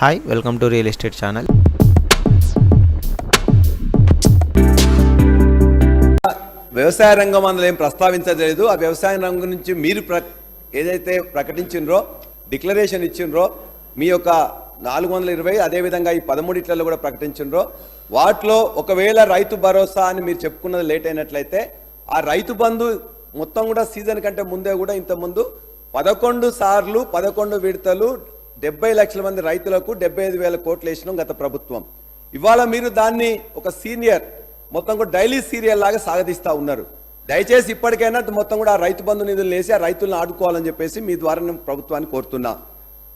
Hi, welcome to Real Estate Channel. వ్యవసాయ రంగం అందులో ఏం ప్రస్తావించలేదు. ఆ వ్యవసాయ రంగం నుంచి మీరు ఏదైతే ప్రకటించినరో డిక్లరేషన్ ఇచ్చినరో మీ యొక్క 420 అదేవిధంగా ఈ 13 కూడా ప్రకటించినరో వాటిలో ఒకవేళ రైతు భరోసా అని మీరు చెప్పుకున్నది లేట్ అయినట్లయితే ఆ రైతు బంధు మొత్తం కూడా సీజన్ కంటే ముందే కూడా ఇంతకుముందు 11 సార్లు 11 విడతలు 70 లక్షల మంది రైతులకు 75,000 కోట్లు వేసినాం గత ప్రభుత్వం. ఇవాళ మీరు దాన్ని ఒక సీనియర్ మొత్తం కూడా డైలీ సీరియల్ లాగా సాగదీస్తా ఉన్నారు. దయచేసి ఇప్పటికైనా మొత్తం కూడా రైతు బంధు నిధులు వేసి ఆ రైతులను ఆడుకోవాలని చెప్పేసి మీ ద్వారా నేను ప్రభుత్వాన్ని కోరుతున్నా.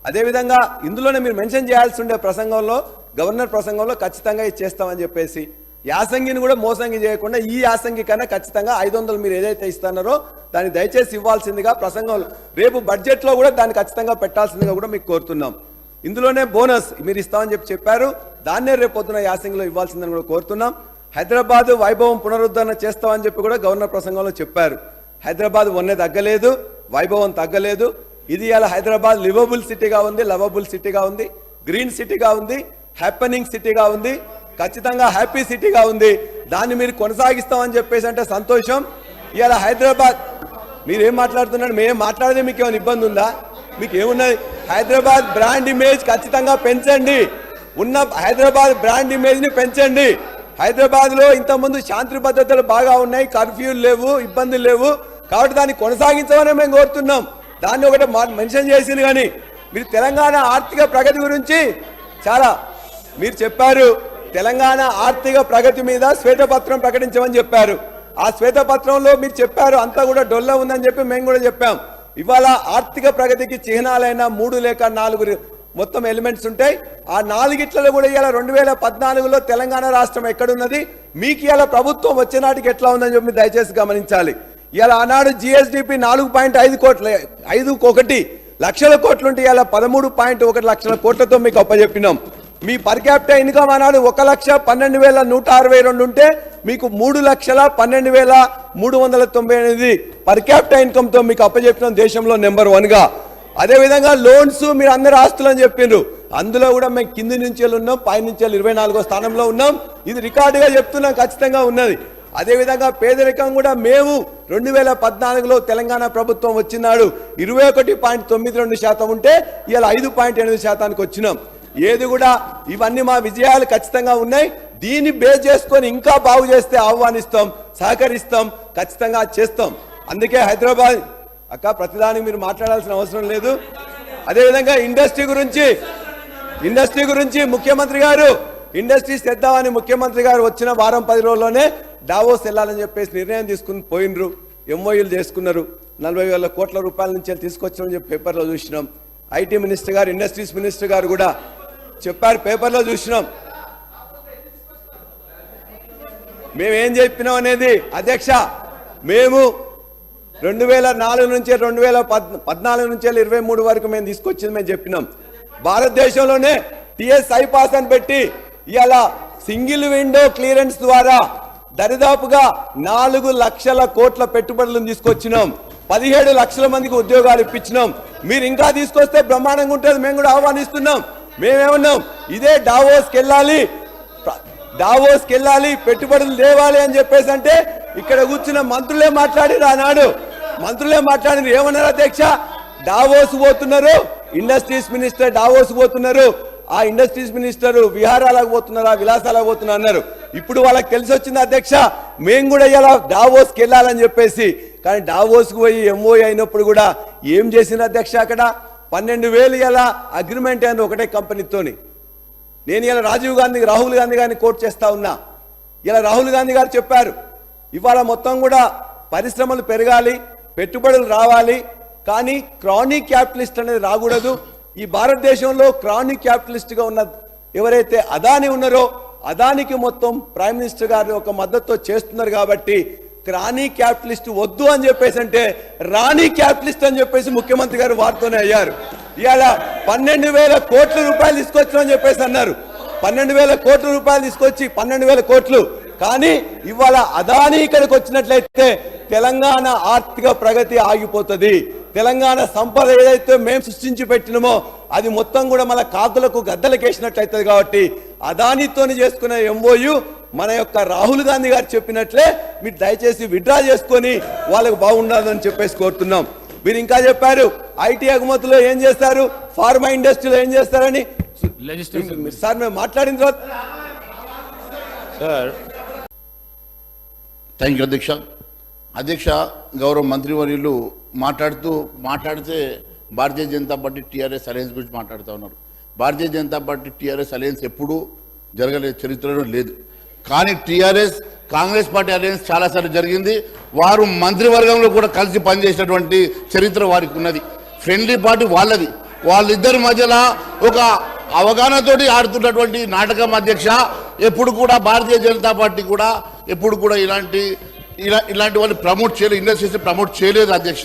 అదేవిధంగా ఇందులోనే మీరు మెన్షన్ చేయాల్సి ఉండే ప్రసంగంలో గవర్నర్ ప్రసంగంలో ఖచ్చితంగా ఇది చేస్తామని చెప్పేసి యాసంగిని కూడా మోసంగి చేయకుండా ఈ యాసంగి కన్నా ఖచ్చితంగా 500 మీరు ఏదైతే ఇస్తున్నారో దాన్ని దయచేసి ఇవ్వాల్సిందిగా ప్రసంగంలో రేపు బడ్జెట్లో కూడా దాన్ని ఖచ్చితంగా పెట్టాల్సిందిగా కూడా మీకు కోరుతున్నాం. ఇందులోనే బోనస్ మీరు ఇస్తామని చెప్పారు, దాన్నే రేపు పొద్దున యాసంగిలో ఇవ్వాల్సిందని కూడా కోరుతున్నాం. హైదరాబాద్ వైభవం పునరుద్ధరణ చేస్తామని చెప్పి కూడా గవర్నర్ ప్రసంగంలో చెప్పారు. హైదరాబాద్ వన్నే తగ్గలేదు, వైభవం తగ్గలేదు. ఇది ఇలా హైదరాబాద్ లివబుల్ సిటీగా ఉంది, లవబుల్ సిటీగా ఉంది, గ్రీన్ సిటీగా ఉంది, హ్యాపెనింగ్ సిటీగా ఉంది, ఖచ్చితంగా హ్యాపీ సిటీగా ఉంది. దాన్ని మీరు కొనసాగిస్తామని చెప్పేసి అంటే సంతోషం. ఇవాళ హైదరాబాద్ మీరేం మాట్లాడుతున్నారు, మేము మాట్లాడితే మీకు ఏమైనా ఇబ్బంది ఉందా? మీకు ఏమున్నది? హైదరాబాద్ బ్రాండ్ ఇమేజ్ ఖచ్చితంగా పెంచండి, ఉన్న హైదరాబాద్ బ్రాండ్ ఇమేజ్ని పెంచండి. హైదరాబాద్లో ఇంతకుముందు శాంతి భద్రతలు బాగా ఉన్నాయి, కర్ఫ్యూలు లేవు, ఇబ్బందులు లేవు, కాబట్టి దాన్ని కొనసాగించమని మేము కోరుతున్నాం. దాన్ని ఒకటి మెన్షన్ చేసింది. కానీ మీరు తెలంగాణ ఆర్థిక ప్రగతి గురించి చాలా మీరు చెప్పారు. తెలంగాణ ఆర్థిక ప్రగతి మీద శ్వేతపత్రం ప్రకటించమని చెప్పారు. ఆ శ్వేతపత్రంలో మీరు చెప్పారు అంతా కూడా డొల్ల ఉందని చెప్పి మేము కూడా చెప్పాం. ఇవాళ ఆర్థిక ప్రగతికి చిహ్నాలైన 3 లేక 4 మొత్తం ఎలిమెంట్స్ ఉంటాయి. ఆ 4 కూడా ఇవాళ 2014లో తెలంగాణ రాష్ట్రం ఎక్కడున్నది, మీకు ఇవాళ ప్రభుత్వం వచ్చే నాటికి ఎట్లా ఉందని చెప్పి దయచేసి గమనించాలి. ఇవాళ ఆనాడు జిఎస్డిపి 4.5 లక్షల కోట్లుంటే ఇవాళ 13.1 లక్షల కోట్లతో మీకు అప్పచెప్పినాం. మీ పర్ క్యాపిటల్ ఇన్కమ్ ఆనాడు 1,12,162 ఉంటే మీకు 3,12,398 పర్ క్యాపిటల్ ఇన్కమ్ తో మీకు అప్పచెప్పినాం దేశంలో నెంబర్ 1గా. అదేవిధంగా లోన్స్ మీరు అందరు ఆస్తులు అని చెప్పిండ్రు, అందులో కూడా మేము కింది నుంచి ఉన్నాం, పై నుంచి 24వ స్థానంలో ఉన్నాం. ఇది రికార్డుగా చెప్తున్నాం, ఖచ్చితంగా ఉన్నది. అదేవిధంగా పేదరికం కూడా మేము 2014లో తెలంగాణ ప్రభుత్వం వచ్చినాడు 21.92% ఉంటే ఇవాళ 5.8% వచ్చినాం. ఏది కూడా ఇవన్నీ మా విజయాలు ఖచ్చితంగా ఉన్నాయి. దీన్ని బేస్ చేసుకొని ఇంకా బాగు చేస్తే ఆహ్వానిస్తాం, సహకరిస్తాం, ఖచ్చితంగా చేస్తాం. అందుకే హైదరాబాద్ అక్క ప్రతిదానికి మీరు మాట్లాడాల్సిన అవసరం లేదు. అదేవిధంగా ఇండస్ట్రీ గురించి ముఖ్యమంత్రి గారు ఇండస్ట్రీస్ తెద్దామని ముఖ్యమంత్రి గారు వచ్చిన వారం 10 రోజుల్లోనే డావోస్ వెళ్ళాలని చెప్పేసి నిర్ణయం తీసుకుని పోయినరు, ఎంఓయూలు చేసుకున్నారు. 40,000 కోట్ల రూపాయల నుంచి తీసుకొచ్చామని చెప్పి పేపర్లో చూసినాం. ఐటీ మినిస్టర్ గారు, ఇండస్ట్రీస్ మినిస్టర్ గారు కూడా చెప్పారు, పేపర్లో చూసినాం. మేమేం చెప్పినాం అనేది అధ్యక్ష, మేము 2004 నుంచి 2014 నుంచి 23 వరకు మేము తీసుకొచ్చింది మేము చెప్పినాం. భారతదేశంలోనే టిఎస్ఐ పాస్ అని పెట్టి ఇవాళ సింగిల్ విండో క్లియరెన్స్ ద్వారా దరిదాపుగా 4 లక్షల కోట్ల పెట్టుబడులను తీసుకొచ్చినాం. 17 లక్షల మందికి ఉద్యోగాలు ఇప్పించినాం. మీరు ఇంకా తీసుకొస్తే బ్రహ్మాండంగా ఉంటుంది, మేము కూడా ఆహ్వానిస్తున్నాం. మేమేమన్నాం, ఇదే డావోస్కి వెళ్ళాలి, పెట్టుబడులు తేవాలి అని చెప్పేసి అంటే ఇక్కడ కూర్చున్న మంత్రులే మాట్లాడారు. ఆనాడు మంత్రులే మాట్లాడారు. ఏమన్నారు అధ్యక్ష? డావోస్ పోతున్నారు, ఇండస్ట్రీస్ మినిస్టర్ డావోస్ పోతున్నారు, ఆ ఇండస్ట్రీస్ మినిస్టర్ విహారాలకు పోతున్నారా, విలాసాలకు పోతున్నారు అన్నారు. ఇప్పుడు వాళ్ళకి తెలిసి వచ్చింది అధ్యక్ష, మేము కూడా ఇలా డావోస్కి వెళ్ళాలని చెప్పేసి. కానీ డావోస్కి పోయి ఎంఓఏ అయినప్పుడు కూడా ఏం చేసింది అధ్యక్ష? అక్కడ 12,000 ఇలా అగ్రిమెంట్ అయింది ఒకటే కంపెనీతోని. నేను ఇలా రాహుల్ గాంధీ గారిని కోట్ చేస్తా ఉన్నా. ఇలా రాహుల్ గాంధీ గారు చెప్పారు, ఇవాళ మొత్తం కూడా పరిశ్రమలు పెరగాలి, పెట్టుబడులు రావాలి, కానీ క్రానిక్ క్యాపిటలిస్ట్ అనేది రాకూడదు. ఈ భారతదేశంలో క్రానిక్ క్యాపిటలిస్ట్గా ఉన్న ఎవరైతే అదాని ఉన్నారో అదానికి మొత్తం ప్రైమ్ మినిస్టర్ గారు ఒక మద్దతుతో చేస్తున్నారు. కాబట్టి క్రానిక్ క్యాపిటలిస్ట్ వద్దు అని చెప్పేసి అంటే రాణి క్యాపిటలిస్ట్ అని చెప్పేసి ముఖ్యమంత్రి గారు వారితోనే అయ్యారు. ఇవాళ 12,000 కోట్ల రూపాయలు తీసుకొచ్చామని చెప్పేసి అన్నారు. 12,000 కోట్ల రూపాయలు తీసుకొచ్చి 12,000 కోట్లు. కానీ ఇవాళ అదాని ఇక్కడికి వచ్చినట్లయితే తెలంగాణ ఆర్థిక ప్రగతి ఆగిపోతుంది. తెలంగాణ సంపద ఏదైతే మేము సృష్టించి పెట్టినమో అది మొత్తం కూడా మన కాకులకు గద్దలకు వేసినట్లయితుంది. కాబట్టి అదానితోని చేసుకునే ఎంఓయు మన యొక్క రాహుల్ గాంధీ గారు చెప్పినట్లే మీరు దయచేసి విత్డ్రా చేసుకొని వాళ్ళకు బాగుండాలని చెప్పేసి కోరుతున్నాం. మీరు ఇంకా చెప్పారు ఐటీ ఎగుమతులు ఏం చేస్తారు, ఫార్మా ఇండస్ట్రీలో ఏం చేస్తారని. సార్ మేము మాట్లాడిన తర్వాత సార్ థ్యాంక్ యూ అధ్యక్ష గౌరవ మంత్రివర్యులు మాట్లాడితే Bharatiya Janata party TRS alliance గురించి మాట్లాడుతూ ఉన్నారు. Bharatiya Janata party TRS alliance ఎప్పుడూ జరగలేదు, చరిత్రలో లేదు. కానీ కాంగ్రెస్ పార్టీ అలయన్స్ చాలాసార్లు జరిగింది. వారు మంత్రివర్గంలో కూడా కలిసి పనిచేసినటువంటి చరిత్ర వారికి ఉన్నది. ఫ్రెండ్లీ పార్టీ వాళ్ళది. వాళ్ళిద్దరి మధ్యలో ఒక అవగాహనతోటి ఆడుతున్నటువంటి నాటకం అధ్యక్ష. ఎప్పుడు కూడా భారతీయ జనతా పార్టీ కూడా ఎప్పుడు కూడా ఇలాంటి వాళ్ళు ప్రమోట్ చేయలేదు, ఇండస్ట్రీస్ ప్రమోట్ చేయలేదు అధ్యక్ష.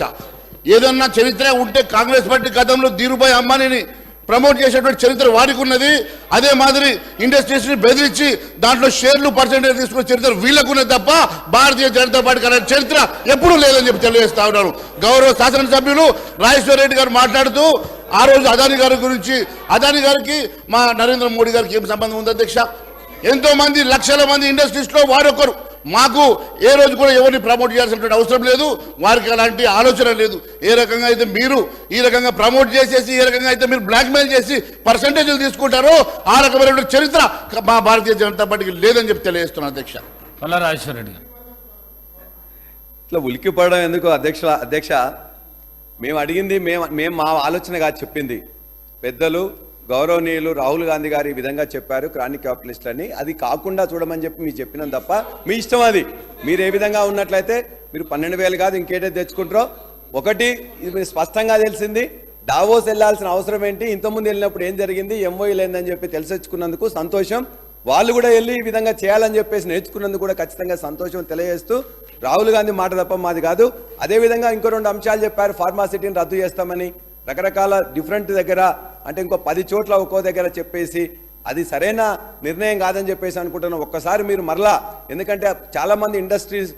ఏదన్నా చరిత్ర ఉంటే కాంగ్రెస్ పార్టీ గతంలో ధీరుభాయ్ అంబానీని ప్రమోట్ చేసేటువంటి చరిత్ర వారికి ఉన్నది. అదే మాదిరి ఇండస్ట్రీస్ని బెదిరించి దాంట్లో షేర్లు పర్సెంటేజ్ తీసుకునే చరిత్ర వీళ్ళకున్నది తప్ప భారతీయ జనతా పార్టీకి అనే చరిత్ర ఎప్పుడూ లేదని చెప్పి తెలియజేస్తా ఉన్నాను. గౌరవ శాసనసభ్యులు రాజేశ్వర రెడ్డి గారు మాట్లాడుతూ ఆ రోజు అదాని గారి గురించి, అదాని గారికి మా నరేంద్ర మోడీ గారికి ఏం సంబంధం ఉంది అధ్యక్ష? ఎంతో మంది లక్షల మంది ఇండస్ట్రీస్లో వారొకరు. మాకు ఏ రోజు కూడా ఎవరిని ప్రమోట్ చేయాల్సినటువంటి అవసరం లేదు, వారికి అలాంటి ఆలోచన లేదు. ఏ రకంగా అయితే మీరు ఈ రకంగా ప్రమోట్ చేసేసి, ఏ రకంగా అయితే మీరు బ్లాక్మెయిల్ చేసి పర్సంటేజ్లు తీసుకుంటారో ఆ రకమైన చరిత్ర మా భారతీయ జనతా పార్టీకి లేదని చెప్పి తెలియజేస్తున్నాను అధ్యక్ష. రాజేశ్వర రెడ్డి గారు ఇట్లా ఉలిక్కిపడడం ఎందుకు అధ్యక్ష? మేము అడిగింది మేము మా ఆలోచనగా చెప్పింది. పెద్దలు గౌరవనీయులు రాహుల్ గాంధీ గారు ఈ విధంగా చెప్పారు క్రానిక్ క్యాపిటలిస్ట్ అని. అది కాకుండా చూడమని చెప్పి మీరు చెప్పినాం తప్ప మీ ఇష్టం అది. మీరు ఏ విధంగా ఉన్నట్లయితే మీరు 12,000 కాదు ఇంకేటైతే తెచ్చుకుంటారో. ఒకటి ఇది స్పష్టంగా తెలిసింది, డావోస్ వెళ్ళాల్సిన అవసరం ఏంటి, ఇంతకుముందు వెళ్ళినప్పుడు ఏం జరిగింది, ఎంఓఈ లేదని చెప్పి తెలిసొచ్చుకున్నందుకు సంతోషం. వాళ్ళు కూడా వెళ్ళి ఈ విధంగా చేయాలని చెప్పేసి నేర్చుకున్నందుకు కూడా ఖచ్చితంగా సంతోషం తెలియజేస్తూ, రాహుల్ గాంధీ మాట తప్ప మాది కాదు. అదేవిధంగా ఇంకో 2 అంశాలు చెప్పారు. ఫార్మాసిటీని రద్దు చేస్తామని రకరకాల డిఫరెంట్ దగ్గర, అంటే ఇంకో 10 చోట్ల ఒక్కో దగ్గర చెప్పేసి అది సరైన నిర్ణయం కాదని చెప్పేసి అనుకుంటున్నాం. ఒక్కసారి మీరు మరలా, ఎందుకంటే చాలామంది ఇండస్ట్రీస్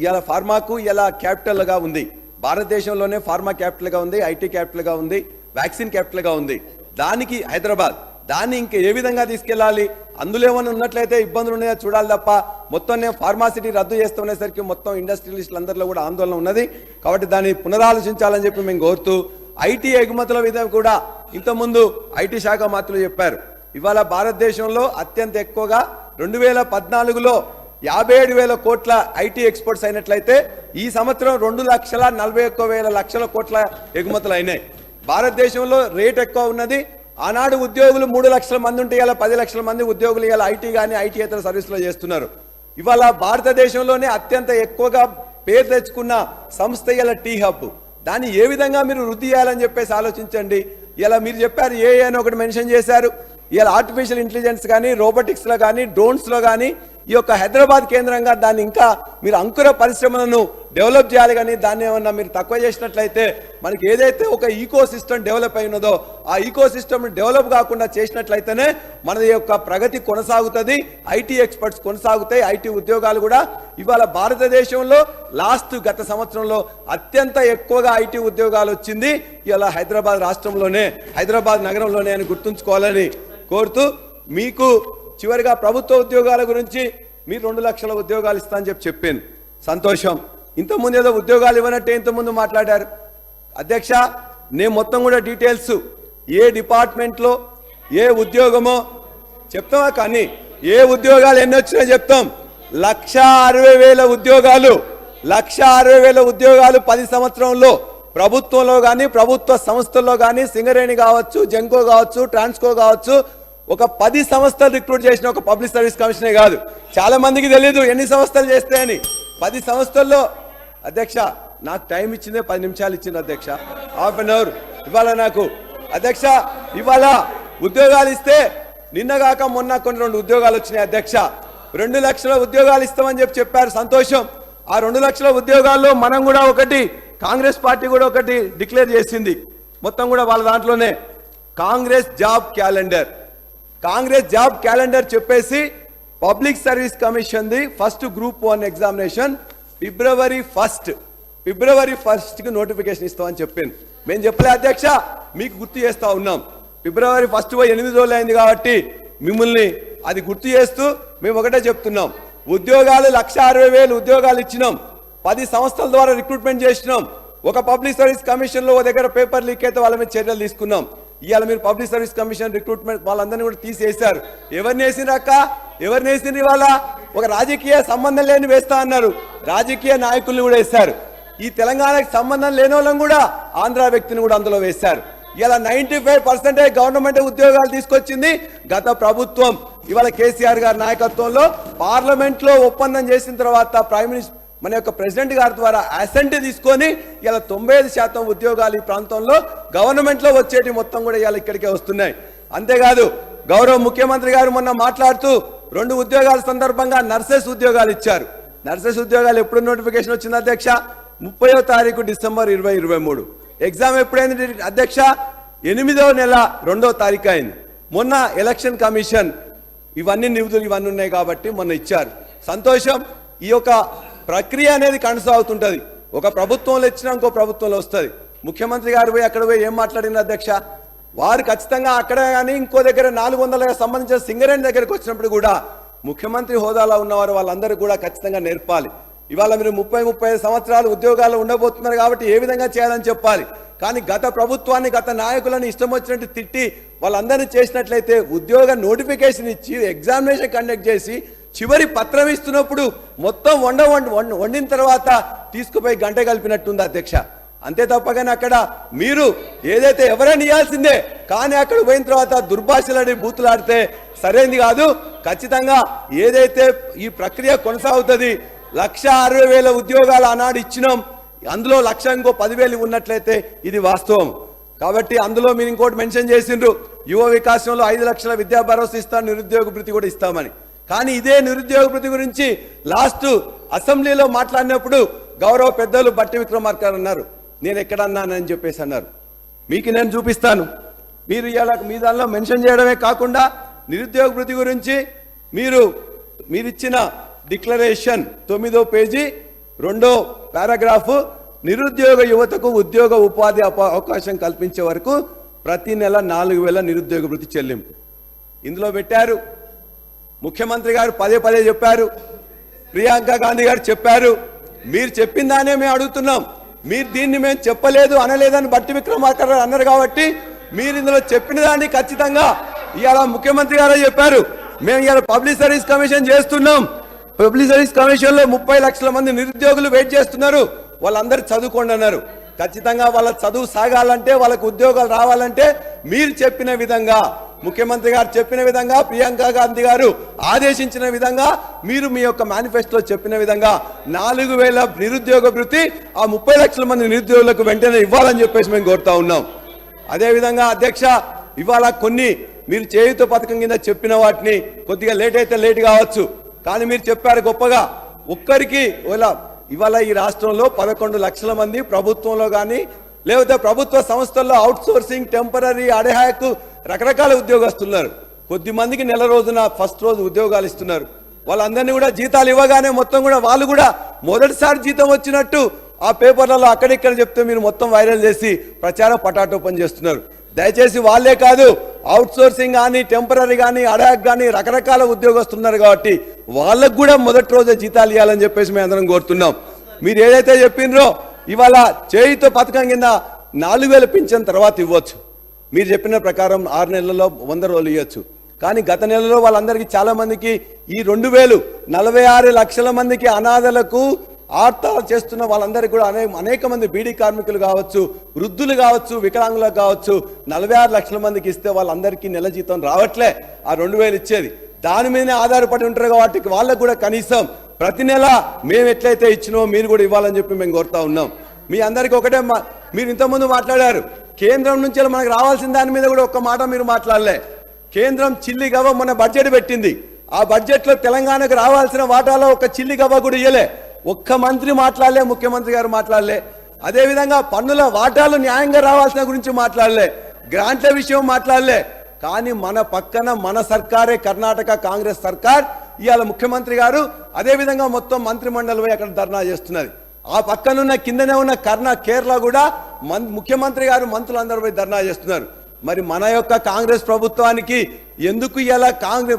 ఇలా ఫార్మాకు ఇలా క్యాపిటల్గా ఉంది, భారతదేశంలోనే ఫార్మా క్యాపిటల్గా ఉంది, ఐటీ క్యాపిటల్గా ఉంది, వ్యాక్సిన్ క్యాపిటల్గా ఉంది. దానికి హైదరాబాద్, దాన్ని ఇంకా ఏ విధంగా తీసుకెళ్ళాలి, అందులో ఏమైనా ఉన్నట్లయితే ఇబ్బందులు ఉన్నాయో చూడాలి తప్ప మొత్తం ఫార్మాసిటీ రద్దు చేస్తునేసరికి మొత్తం ఇండస్ట్రియలిస్టులందరిలో కూడా ఆందోళన ఉన్నది. కాబట్టి దాన్ని పునరాలోచించాలని చెప్పి మేము కోరుతూ, ఐటీ ఎగుమతుల మీద కూడా ఇంతకుముందు ఐటీ శాఖ మంత్రులు చెప్పారు. ఇవాళ భారతదేశంలో అత్యంత ఎక్కువగా 2014లో 57,000 కోట్ల ఐటీ ఎక్స్పోర్ట్స్ అయినట్లయితే ఈ సంవత్సరం 2,41,000 లక్షల కోట్ల ఎగుమతులు అయినాయి. భారతదేశంలో రేట్ ఎక్కువ ఉన్నది. ఆనాడు ఉద్యోగులు 3 లక్షల మంది ఉంటే ఇలా 10 లక్షల మంది ఉద్యోగులు ఇలా ఐటీ కానీ ఐటీయేతర సర్వీసులో చేస్తున్నారు. ఇవాళ భారతదేశంలోనే అత్యంత ఎక్కువగా పేరు తెచ్చుకున్న సంస్థ ఇలా టీ హబ్. దాన్ని ఏ విధంగా మీరు వృద్ధి చేయాలని చెప్పేసి ఆలోచించండి. ఇలా మీరు చెప్పారు ఏఐ అని ఒకటి మెన్షన్ చేశారు. ఇలా ఆర్టిఫిషియల్ ఇంటెలిజెన్స్ కానీ, రోబోటిక్స్లో కానీ, డ్రోన్స్లో కానీ ఈ యొక్క హైదరాబాద్ కేంద్రంగా దాన్ని ఇంకా మీరు అంకుర పరిశ్రమలను డెవలప్ చేయాలి. కానీ దాన్ని ఏమన్నా మీరు తక్కువ చేసినట్లయితే మనకి ఏదైతే ఒక ఈకో సిస్టమ్ డెవలప్ అయినదో ఆ ఈకో సిస్టమ్ డెవలప్ కాకుండా చేసినట్లయితేనే మన యొక్క ప్రగతి కొనసాగుతుంది, ఐటీ ఎక్స్పర్ట్స్ కొనసాగుతాయి, ఐటీ ఉద్యోగాలు కూడా. ఇవాళ భారతదేశంలో గత సంవత్సరంలో అత్యంత ఎక్కువగా ఐటీ ఉద్యోగాలు వచ్చింది ఇలా హైదరాబాద్ రాష్ట్రంలోనే, హైదరాబాద్ నగరంలోనే అని గుర్తుంచుకోవాలని కోరుతూ, మీకు చివరిగా ప్రభుత్వ ఉద్యోగాల గురించి మీరు 2 లక్షల ఉద్యోగాలు ఇస్తా అని చెప్పాను. సంతోషం. ఇంతకుముందు ఏదో ఉద్యోగాలు ఇవ్వనట్టే ఇంతకుముందు మాట్లాడారు అధ్యక్ష. నేను మొత్తం కూడా డీటెయిల్స్ ఏ డిపార్ట్మెంట్లో ఏ ఉద్యోగమో చెప్తామా, కానీ ఏ ఉద్యోగాలు ఎన్ని వచ్చినాయో చెప్తాం. 1,60,000 ఉద్యోగాలు, 1,60,000 ఉద్యోగాలు 10 సంవత్సరంలో ప్రభుత్వంలో కానీ, ప్రభుత్వ సంస్థల్లో కానీ, సింగరేణి కావచ్చు, జెన్కో కావచ్చు, ట్రాన్స్కో కావచ్చు, ఒక 10 సంస్థలు రిక్రూట్ చేసిన ఒక పబ్లిక్ సర్వీస్ కమిషనే కాదు. చాలా మందికి తెలియదు ఎన్ని సంస్థలు చేస్తే అని. 10 సంస్థల్లో అధ్యక్ష నాకు టైం ఇచ్చిందే 10 నిమిషాలు ఇచ్చింది అధ్యక్ష, హాఫ్ అన్ అవర్. ఇవాళ నాకు అధ్యక్ష ఇవాళ ఉద్యోగాలు ఇస్తే నిన్నగాక మొన్న కొన్ని 2 ఉద్యోగాలు వచ్చినాయి అధ్యక్ష. 2 లక్షల ఉద్యోగాలు ఇస్తామని చెప్పారు, సంతోషం. ఆ 2 లక్షల ఉద్యోగాల్లో మనం కూడా ఒకటి, కాంగ్రెస్ పార్టీ కూడా ఒకటి డిక్లేర్ చేసింది. మొత్తం కూడా వాళ్ళ దాంట్లోనే కాంగ్రెస్ జాబ్ క్యాలెండర్ చెప్పేసి public service commission the first group 1 examination February 1st ఫిబ్రవరి 1కి నోటిఫికేషన్ ఇస్తామని చెప్పింది. మేము చెప్పలే అధ్యక్ష, మీకు గుర్తు చేస్తా ఉన్నాం. ఫిబ్రవరి 1 పోయి 8 రోజులు అయింది కాబట్టి మిమ్మల్ని అది గుర్తు చేస్తూ మేము ఒకటే చెప్తున్నాం. ఉద్యోగాలు 1,60,000 ఉద్యోగాలు ఇచ్చినాం. 10 సంస్థల ద్వారా రిక్రూట్మెంట్ చేసినాం. ఒక పబ్లిక్ సర్వీస్ కమిషన్లో ఒక దగ్గర పేపర్ లీక్ అయితే వాళ్ళ మీద చర్యలు తీసుకున్నాం. ఇవాళ మీరు పబ్లిక్ సర్వీస్ కమిషన్ రిక్రూట్మెంట్ వాళ్ళందరినీ కూడా తీసేశారు. ఎవరిని వేసిండ్రక్క? ఎవరిని వేసిండ్రు? ఇవాళ ఒక రాజకీయ సంబంధం లేని వేస్తా అన్నారు. రాజకీయ నాయకుల్ని కూడా వేశారు. ఈ తెలంగాణకి సంబంధం లేని వాళ్ళని కూడా ఆంధ్ర వ్యక్తిని కూడా అందులో వేశారు. ఇలా 95% గవర్నమెంట్ ఉద్యోగాలు తీసుకొచ్చింది గత ప్రభుత్వం. ఇవాళ కేసీఆర్ గారి నాయకత్వంలో పార్లమెంట్ లో ఒప్పందం చేసిన తర్వాత ప్రైమ్ మినిస్టర్ మన యొక్క ప్రెసిడెంట్ గారి ద్వారా అసెంట్ తీసుకొని ఇలా 95% ఉద్యోగాలు ఈ ప్రాంతంలో గవర్నమెంట్ లో వచ్చేటి మొత్తం కూడా ఇలా ఇక్కడికే వస్తున్నాయి. అంతేకాదు గౌరవ ముఖ్యమంత్రి గారు మొన్న మాట్లాడుతూ 2 ఉద్యోగాల సందర్భంగా నర్సెస్ ఉద్యోగాలు ఇచ్చారు. నర్సెస్ ఉద్యోగాలు ఎప్పుడు నోటిఫికేషన్ వచ్చింది అధ్యక్ష? 30వ తారీఖు డిసెంబర్ 2023. ఎగ్జామ్ ఎప్పుడైంది అధ్యక్ష? 8వ నెల 2వ తారీఖు అయింది. మొన్న ఎలక్షన్ కమిషన్ ఇవన్నీ నిధులు ఇవన్నీ ఉన్నాయి కాబట్టి మొన్న ఇచ్చారు. సంతోషం. ఈ యొక్క ప్రక్రియ అనేది కొనసాగుతుంటది. ఒక ప్రభుత్వంలో ఇచ్చినా ఇంకో ప్రభుత్వంలో వస్తుంది. ముఖ్యమంత్రి గారు పోయి అక్కడ పోయి ఏం మాట్లాడిన అధ్యక్ష? వారు ఖచ్చితంగా అక్కడ కానీ ఇంకో దగ్గర 400 సంబంధించిన సింగరేణి దగ్గరికి వచ్చినప్పుడు కూడా ముఖ్యమంత్రి హోదాలో ఉన్నవారు వాళ్ళందరూ కూడా ఖచ్చితంగా నేర్పాలి. ఇవాళ మీరు 30-35 సంవత్సరాలు ఉద్యోగాలు ఉండబోతున్నారు కాబట్టి ఏ విధంగా చేయాలని చెప్పాలి. కానీ గత ప్రభుత్వాన్ని గత నాయకులను ఇష్టం వచ్చినట్టు తిట్టి వాళ్ళందరినీ చేసినట్లయితే ఉద్యోగ నోటిఫికేషన్ ఇచ్చి ఎగ్జామినేషన్ కండక్ట్ చేసి చివరి పత్రం ఇస్తున్నప్పుడు మొత్తం వండిన తర్వాత తీసుకుపోయి గంట కలిపినట్టుంది అధ్యక్ష. అంతే తప్పగానే అక్కడ మీరు ఏదైతే ఎవరైనా ఇవ్వాల్సిందే, కానీ అక్కడ పోయిన తర్వాత దుర్భాషలాడి బూతులాడితే సరైనది కాదు. ఖచ్చితంగా ఏదైతే ఈ ప్రక్రియ కొనసాగుతుంది. 1,60,000 ఉద్యోగాలు ఆనాడు ఇచ్చినాం. అందులో 1,00,000 ఇంకో 10,000 ఉన్నట్లయితే ఇది వాస్తవం. కాబట్టి అందులో మీరు ఇంకోటి మెన్షన్ చేసిండ్రు, యువ వికాసంలో 5 లక్షల విద్యా భరోసా ఇస్తాం, నిరుద్యోగ భృతి కూడా ఇస్తామని. కానీ ఇదే నిరుద్యోగ భృతి గురించి లాస్ట్ అసెంబ్లీలో మాట్లాడినప్పుడు గౌరవ పెద్దలు బట్టి విక్రమార్క అన్నారు, నేను ఎక్కడన్నానని చెప్పేసి అన్నారు. మీకు నేను చూపిస్తాను. మీరు ఇలా మీ దానిలో మెన్షన్ చేయడమే కాకుండా నిరుద్యోగ భృతి గురించి మీరిచ్చిన డిక్లరేషన్ 9వ పేజీ 2వ పారాగ్రాఫ్, నిరుద్యోగ యువతకు ఉద్యోగ ఉపాధి అవకాశం కల్పించే వరకు ప్రతి నెల 4,000 నిరుద్యోగ భృతి చెల్లింపు ఇందులో పెట్టారు. ముఖ్యమంత్రి గారు పదే చెప్పారు, ప్రియాంక గాంధీ గారు చెప్పారు. మీరు చెప్పిన దానే మేము అడుగుతున్నాం. మీరు దీన్ని మేము చెప్పలేదు అనలేదని బట్టి విక్రమార్క అన్నారు కాబట్టి మీరు ఇందులో చెప్పిన దాన్ని ఖచ్చితంగా ఇవాళ ముఖ్యమంత్రి గారు చెప్పారు. మేము ఇవాళ పబ్లిక్ సర్వీస్ కమిషన్ చేస్తున్నాం. పబ్లిక్ సర్వీస్ కమిషన్ లో 30 లక్షల మంది నిరుద్యోగులు వెయిట్ చేస్తున్నారు. వాళ్ళందరూ చదువుకోండి అన్నారు. ఖచ్చితంగా వాళ్ళ చదువు సాగాలంటే, వాళ్ళకు ఉద్యోగాలు రావాలంటే మీరు చెప్పిన విధంగా, ముఖ్యమంత్రి గారు చెప్పిన విధంగా, ప్రియాంక గాంధీ గారు ఆదేశించిన విధంగా, మీరు మీ యొక్క మేనిఫెస్టోలో చెప్పిన విధంగా 4,000 నిరుద్యోగ భృతి ఆ 30 లక్షల మంది నిరుద్యోగులకు వెంటనే ఇవ్వాలని చెప్పేసి మేము కోరుతా ఉన్నాం. అదేవిధంగా అధ్యక్ష, ఇవాళ కొన్ని మీరు చేయుత పథకం కింద చెప్పిన వాటిని కొద్దిగా లేట్ అయితే లేట్ కావచ్చు, కానీ మీరు చెప్పారు గొప్పగా. ఒక్కరికి ఇవాళ ఈ రాష్ట్రంలో 11 లక్షల మంది ప్రభుత్వంలో కానీ లేకపోతే ప్రభుత్వ సంస్థల్లో అవుట్ సోర్సింగ్, టెంపరీ, అడహాకు రకరకాల ఉద్యోగస్తున్నారు. కొద్ది మందికి నెల రోజున ఫస్ట్ రోజు ఉద్యోగాలు ఇస్తున్నారు. వాళ్ళందరినీ కూడా జీతాలు ఇవ్వగానే మొత్తం కూడా వాళ్ళు కూడా మొదటిసారి జీతం వచ్చినట్టు ఆ పేపర్లలో అక్కడిక్కడ చెప్తే మీరు మొత్తం వైరల్ చేసి ప్రచారం పటాటోపం చేస్తున్నారు. దయచేసి వాళ్ళే కాదు, అవుట్ సోర్సింగ్ కానీ, టెంపరీ కానీ, అడాక్ కానీ రకరకాల ఉద్యోగస్తున్నారు కాబట్టి వాళ్ళకు కూడా మొదటి రోజే జీతాలు ఇవ్వాలని చెప్పేసి మేము అందరం కోరుతున్నాం. మీరు ఏదైతే చెప్పినరో ఇవాళ చేయుత పథకం కింద 4,000 పింఛన్ తర్వాత ఇవ్వచ్చు. మీరు చెప్పిన ప్రకారం 6 నెలల్లో 100 రోజులు ఇవ్వచ్చు. కానీ గత నెలలో వాళ్ళందరికీ చాలా మందికి ఈ 2,000 46 లక్షల మందికి అనాథలకు ఆర్తాలు చేస్తున్న వాళ్ళందరికీ కూడా అనేక మంది బీడీ కార్మికులు కావచ్చు, వృద్ధులు కావచ్చు, వికలాంగులకు కావచ్చు 46 లక్షల మందికి ఇస్తే వాళ్ళందరికీ నెల జీతం రావట్లే. ఆ 2,000 ఇచ్చేది దాని మీదనే ఆధారపడి ఉంటారు కాబట్టి వాళ్ళకు కూడా కనీసం ప్రతి నెల మేము ఎట్లయితే ఇచ్చినో మీరు కూడా ఇవ్వాలని చెప్పి మేము కోరుతా ఉన్నాం. మీ అందరికీ ఒకటే, మీరు ఇంతకుముందు మాట్లాడారు కేంద్రం నుంచి మనకు రావాల్సిన దాని మీద కూడా ఒక్క మాట మీరు మాట్లాడలే. కేంద్రం చిల్లి గవ్వ మొన్న బడ్జెట్ పెట్టింది. ఆ బడ్జెట్లో తెలంగాణకు రావాల్సిన వాటాలో ఒక చిల్లి గవ్వ కూడా ఇయ్యలే. ఒక్క మంత్రి మాట్లాడలే, ముఖ్యమంత్రి గారు మాట్లాడలే. అదేవిధంగా పన్నుల వాటాలు న్యాయంగా రావాల్సిన గురించి మాట్లాడలే, గ్రాంట్ల విషయం మాట్లాడలే. కానీ మన పక్కన మన సర్కారే, కర్ణాటక కాంగ్రెస్ సర్కార్, ఇవాళ ముఖ్యమంత్రి గారు అదేవిధంగా మొత్తం మంత్రి మండలి అక్కడ ధర్నా చేస్తున్నది. ఆ పక్కనున్న కిందనే ఉన్న కేరళ కూడా ముఖ్యమంత్రి గారు మంత్రులందరూ పోయి ధర్నా చేస్తున్నారు. మరి మన యొక్క కాంగ్రెస్ ప్రభుత్వానికి ఎందుకు ఇలా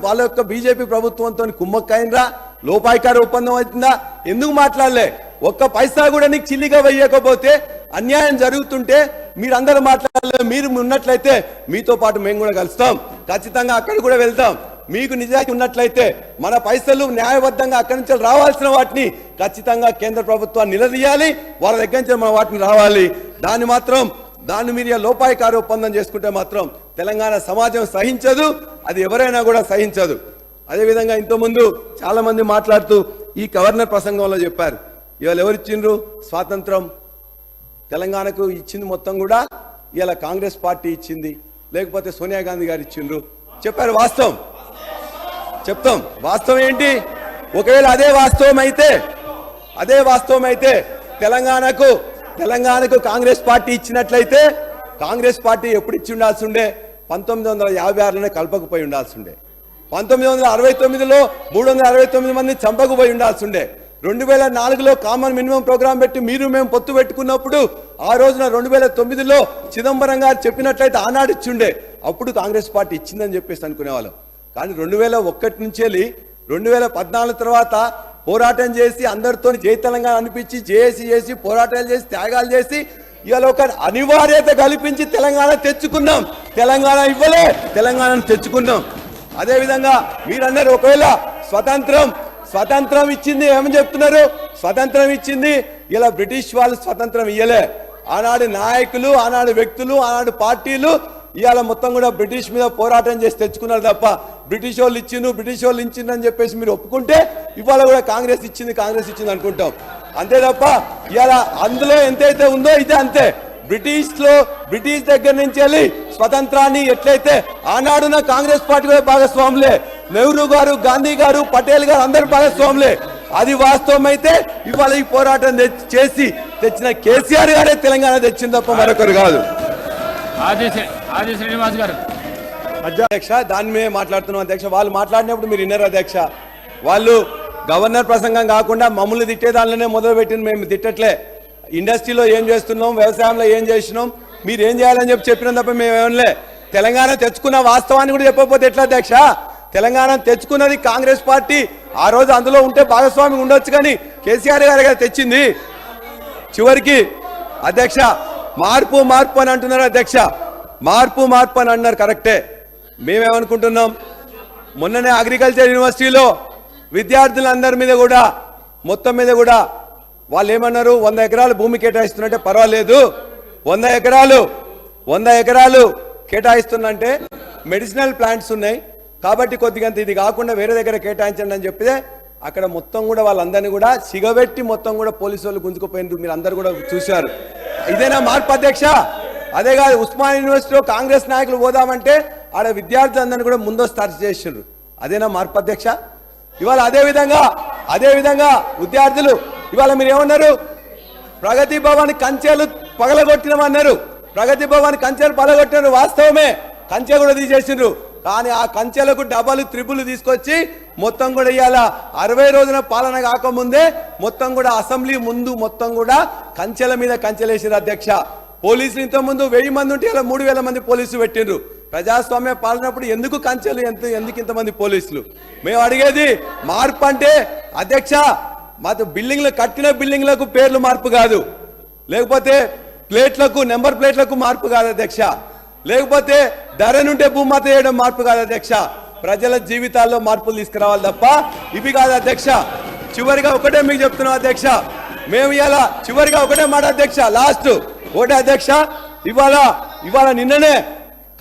వాళ్ళ యొక్క బీజేపీ ప్రభుత్వంతో కుమ్మక్కైందా, లోపాయికార ఒప్పందం అవుతుందా, ఎందుకు మాట్లాడలే? ఒక్క పైసా కూడా నీకు చిల్లిగా వేయకపోతే అన్యాయం జరుగుతుంటే మీరందరూ మాట్లాడలే. మీరు ఉన్నట్లయితే మీతో పాటు మేము కూడా కలుస్తాం, ఖచ్చితంగా అక్కడ కూడా వెళ్తాం. మీకు నిజానికి ఉన్నట్లయితే మన పైసలు న్యాయబద్ధంగా అక్కడి నుంచి రావాల్సిన వాటిని ఖచ్చితంగా కేంద్ర ప్రభుత్వాన్ని నిలదీయాలి, వాళ్ళ దగ్గర నుంచి మన వాటిని రావాలి. దాన్ని మీరు లోపాయికార ఒప్పందం చేసుకుంటే మాత్రం తెలంగాణ సమాజం సహించదు, అది ఎవరైనా కూడా సహించదు. అదేవిధంగా ఇంతకుముందు చాలా మంది మాట్లాడుతూ ఈ గవర్నర్ ప్రసంగంలో చెప్పారు, ఇవాళ ఎవరిచ్చిండ్రు స్వాతంత్రం? తెలంగాణకు ఇచ్చింది మొత్తం కూడా ఇవాళ కాంగ్రెస్ పార్టీ ఇచ్చింది, లేకపోతే సోనియా గాంధీ గారు ఇచ్చిండ్రు చెప్పారు. చెప్తాం వాస్తవం ఏంటి? ఒకవేళ అదే వాస్తవం అయితే తెలంగాణకు కాంగ్రెస్ పార్టీ ఇచ్చినట్లయితే కాంగ్రెస్ పార్టీ ఎప్పుడు ఇచ్చి ఉండాల్సి ఉండే? 1956లోనే కలపకపోయి ఉండాల్సి ఉండే. 1969లో 369 మంది చంపకపోయి ఉండాల్సి ఉండే. 2004లో కామన్ మినిమం ప్రోగ్రాం పెట్టి మీరు మేము పొత్తు పెట్టుకున్నప్పుడు ఆ రోజున 2009లో చిదంబరం గారు చెప్పినట్లయితే ఆనాడు ఇచ్చిండే, అప్పుడు కాంగ్రెస్ పార్టీ ఇచ్చిందని చెప్పేసి అనుకునేవాళ్ళం. కానీ 2001 నుంచి 2014 తర్వాత పోరాటం చేసి అందరితో జై తెలంగాణ అనిపించి జేఏసీ చేసి పోరాటాలు చేసి త్యాగాలు చేసి ఇవాళ ఒక అనివార్యత కల్పించి తెలంగాణ తెచ్చుకున్నాం. తెలంగాణ ఇవ్వలే, తెలంగాణను తెచ్చుకున్నాం. అదేవిధంగా మీరన్నారు ఒకవేళ స్వతంత్రం ఇచ్చింది ఏమని చెప్తున్నారు? స్వతంత్రం ఇచ్చింది ఇలా బ్రిటిష్ వాళ్ళు స్వతంత్రం ఇయ్యలే. ఆనాడు నాయకులు, ఆనాడు వ్యక్తులు, ఆనాడు పార్టీలు ఇవాళ మొత్తం కూడా బ్రిటిష్ మీద పోరాటం చేసి తెచ్చుకున్నారు తప్ప బ్రిటిష్ వాళ్ళు ఇచ్చిందని చెప్పేసి మీరు ఒప్పుకుంటే ఇవాళ కూడా కాంగ్రెస్ ఇచ్చింది అనుకుంటాం. అంతే తప్ప ఇవాళ అందులో ఎంతైతే ఉందో ఇదే అంతే. బ్రిటిష్ దగ్గర నుంచి వెళ్ళి స్వతంత్రాన్ని ఎట్లయితే ఆనాడున్న కాంగ్రెస్ పార్టీ కూడా భాగస్వాములే, నెహ్రూ గారు, గాంధీ గారు, పటేల్ గారు అందరూ భాగస్వాములే. అది వాస్తవం అయితే ఇవాళ ఈ పోరాటం చేసి తెచ్చిన కేసీఆర్ గారే తెలంగాణ తెచ్చింది తప్ప మరొకరు కాదు. శ్రీనివాస్ గారు అధ్యక్ష దాని మీద మాట్లాడుతున్నాం అధ్యక్ష. వాళ్ళు మాట్లాడినప్పుడు మీరు విన్నారు అధ్యక్ష. వాళ్ళు గవర్నర్ ప్రసంగం కాకుండా మమ్మల్ని తిట్టే దానిలోనే మొదలుపెట్టిన, మేము తిట్టట్లే. ఇండస్ట్రీలో ఏం చేస్తున్నాం, వ్యవసాయంలో ఏం చేసినాం, మీరు ఏం చేయాలని చెప్పినాం తప్ప మేమేమలే. తెలంగాణ తెచ్చుకున్న వాస్తవాన్ని కూడా చెప్పకపోతే ఎట్లా అధ్యక్ష? తెలంగాణ తెచ్చుకున్నది కాంగ్రెస్ పార్టీ. ఆ రోజు అందులో ఉంటే భాగస్వామి ఉండొచ్చు, కానీ కేసీఆర్ గారు కదా తెచ్చింది. చివరికి అధ్యక్ష మార్పు అని అంటున్నారు అధ్యక్ష. మార్పు అని అన్నారు కరెక్టే. మేమేమనుకుంటున్నాం, మొన్ననే అగ్రికల్చర్ యూనివర్సిటీలో విద్యార్థులందరి మీద కూడా మొత్తం మీద కూడా వాళ్ళు ఏమన్నారు, 100 ఎకరాలు భూమి కేటాయిస్తున్నట్టే పర్వాలేదు, 100 ఎకరాలు కేటాయిస్తున్నంటే మెడిసినల్ ప్లాంట్స్ ఉన్నాయి కాబట్టి కొద్దిగా ఇది కాకుండా వేరే దగ్గర కేటాయించండి అని చెప్పితే అక్కడ మొత్తం కూడా వాళ్ళందరినీ కూడా సిగబెట్టి మొత్తం కూడా పోలీసు వాళ్ళు గుంజుకుపోయినారు. మీరు అందరు కూడా చూశారు. ఇదేనా మార్పు అధ్యక్ష? అదే కాదు, ఉస్మానియా యూనివర్సిటీలో కాంగ్రెస్ నాయకులు పోదామంటే ఆడ విద్యార్థులందరినీ కూడా ముందస్తు అరెస్ట్ చేసిండ్రు. అదేనా మార్పు అధ్యక్ష? ఇవాళ అదే విధంగా విద్యార్థులు ఇవాళ మీరు ఏమన్నారు, ప్రగతి భవన్ కంచెలు పగలగొట్టినామన్నారు. ప్రగతి భవన్ కంచెలు పగలగొట్టినారు వాస్తవమే, కంచె కూడా తీసేసిండ్రు. కానీ ఆ కంచెలకు డబల్ త్రిబుల్ తీసుకొచ్చి మొత్తం కూడా ఇవాళ 60 రోజుల పాలన కాకముందే మొత్తం కూడా అసెంబ్లీ ముందు మొత్తం కూడా కంచెల మీద కంచెలేసారు అధ్యక్ష. పోలీసులు ఇంతకుముందు 1000 మంది ఉంటే ఇలా 3000 మంది పోలీసులు పెట్టిండ్రు. ప్రజాస్వామ్య పాలనప్పుడు ఎందుకు కంచెలు, ఎందుకు ఇంతమంది పోలీసులు? మేము అడిగేది మార్పు అంటే అధ్యక్ష మాకు కట్టిన బిల్డింగ్లకు పేర్లు మార్పు కాదు, లేకపోతే నెంబర్ ప్లేట్లకు మార్పు కాదు అధ్యక్ష, లేకపోతే ధర నుండే భూమాత చేయడం మార్పు కాదు అధ్యక్ష. ప్రజల జీవితాల్లో మార్పులు తీసుకురావాలి తప్ప ఇవి కాదు అధ్యక్ష. చివరిగా ఒకటే మీకు చెప్తున్నాం అధ్యక్ష, మేము ఇలా చివరిగా ఒకటే మాట అధ్యక్ష, లాస్ట్ ఒకటే అధ్యక్ష. ఇవాళ నిన్ననే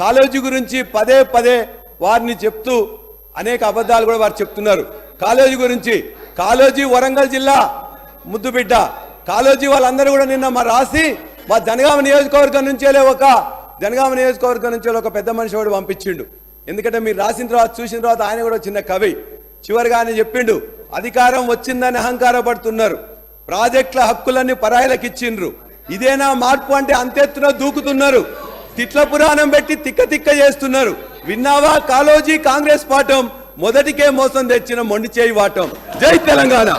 కాలేజీ గురించి పదే వారిని చెప్తూ అనేక అబద్ధాలు కూడా వారు చెప్తున్నారు. కాలేజీ గురించి, కాలేజీ వరంగల్ జిల్లా ముద్దుబిడ్డ కాలేజీ వాళ్ళందరూ కూడా నిన్న మా జనగామ నియోజకవర్గం నుంచి ఒక పెద్ద మనిషి వాడు పంపించిండు. ఎందుకంటే మీరు రాసిన తర్వాత చూసిన తర్వాత ఆయన కూడా చిన్న కవి. చివరిగా ఆయన చెప్పిండు, అధికారం వచ్చిందని అహంకారపడుతున్నారు, ప్రాజెక్టుల హక్కులన్నీ పరాయిలకు ఇచ్చిండ్రు, ఇదేనా మార్పు అంటే అంతెత్తున దూకుతున్నారు, తిట్ల పురాణం పెట్టి తిక్క చేస్తున్నారు. విన్నావా కాలోజీ కాంగ్రెస్ పాఠం, మొదటికే మోసం తెచ్చిన మొండి చేయి వాటం. జై తెలంగాణ.